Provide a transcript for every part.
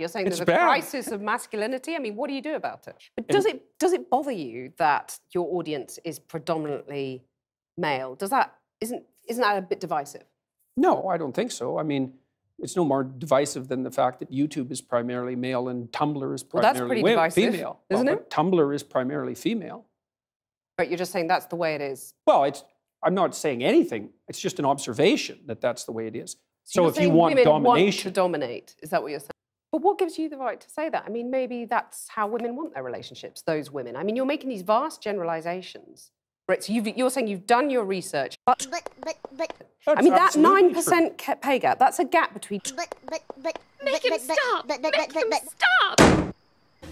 You're saying It's there's a bad. crisis of masculinity. I mean, what do you do about it? But does it bother you that your audience is predominantly male? Isn't that a bit divisive? No, I don't think so. I mean, it's no more divisive than the fact that YouTube is primarily male and Tumblr is primarily that's pretty divisive, female. isn't well, it? But Tumblr is primarily female. But you're just saying that's the way it is. Well, I'm not saying anything. It's just an observation that that's the way it is. So if you want women domination, want to dominate, is that what you're saying? But what gives you the right to say that? I mean, maybe that's how women want their relationships, those women. I mean, you're making these vast generalizations. Right, so you're saying you've done your research, but I mean, that 9% pay gap, that's a gap between... Make him stop! Make him stop!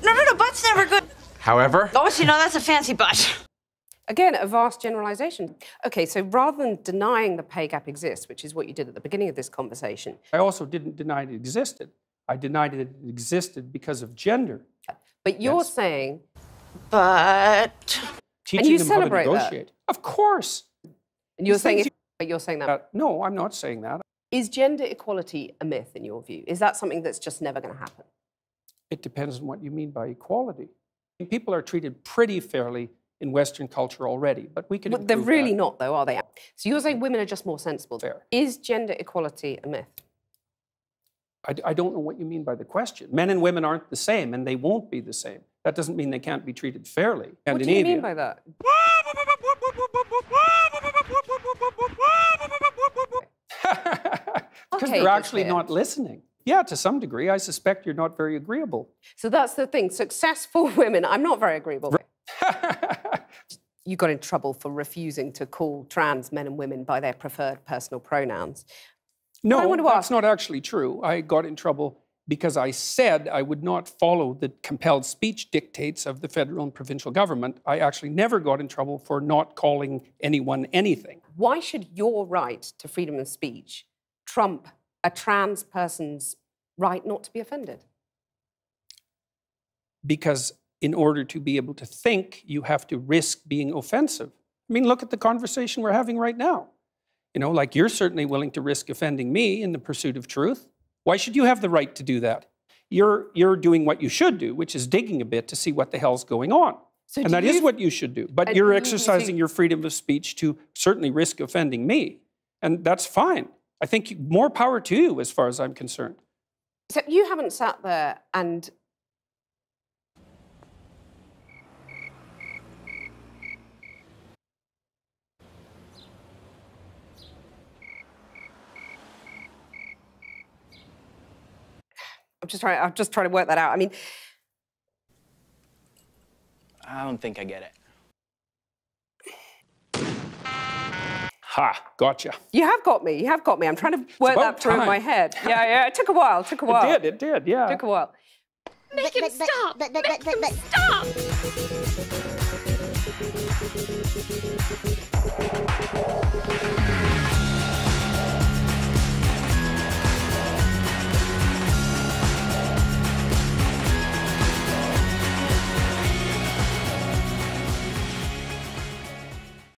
No, butt's never good. However... Oh, see, no, that's a fancy butt. Again, a vast generalisation. OK, so rather than denying the pay gap exists, which is what you did at the beginning of this conversation... I also didn't deny it existed. I denied it existed because of gender. But you're saying... But... Teaching them celebrate how to negotiate. that? Of course. And you're saying... But you're saying that... No, I'm not saying that. Is gender equality a myth, in your view? Is that something that's just never going to happen? It depends on what you mean by equality. People are treated pretty fairly in Western culture already, but we can. But they're really not, though, are they? So you're saying women are just more sensible. Fair. Is gender equality a myth? I don't know what you mean by the question. Men and women aren't the same, and they won't be the same. That doesn't mean they can't be treated fairly. What do you mean by that? Because they're actually not listening. Yeah, to some degree. I suspect you're not very agreeable. So that's the thing. Successful women, I'm not very agreeable. You got in trouble for refusing to call trans men and women by their preferred personal pronouns. No, that's not actually true. I got in trouble because I said I would not follow the compelled speech dictates of the federal and provincial government. I actually never got in trouble for not calling anyone anything. Why should your right to freedom of speech trump a trans person's right not to be offended? Because in order to be able to think, you have to risk being offensive. I mean, look at the conversation we're having right now. You know, like you're certainly willing to risk offending me in the pursuit of truth. Why should you have the right to do that? You're doing what you should do, which is digging a bit to see what the hell's going on. So and that is what you should do. But you're exercising your freedom of speech to certainly risk offending me. And that's fine. I think more power to you as far as I'm concerned. So you haven't sat there and... I'm just trying to work that out. I mean... I don't think I get it. Ha, gotcha. You have got me. You have got me. I'm trying to work that through in my head. Yeah, it took a while. It did, yeah. It took a while. Make him stop! Make him stop!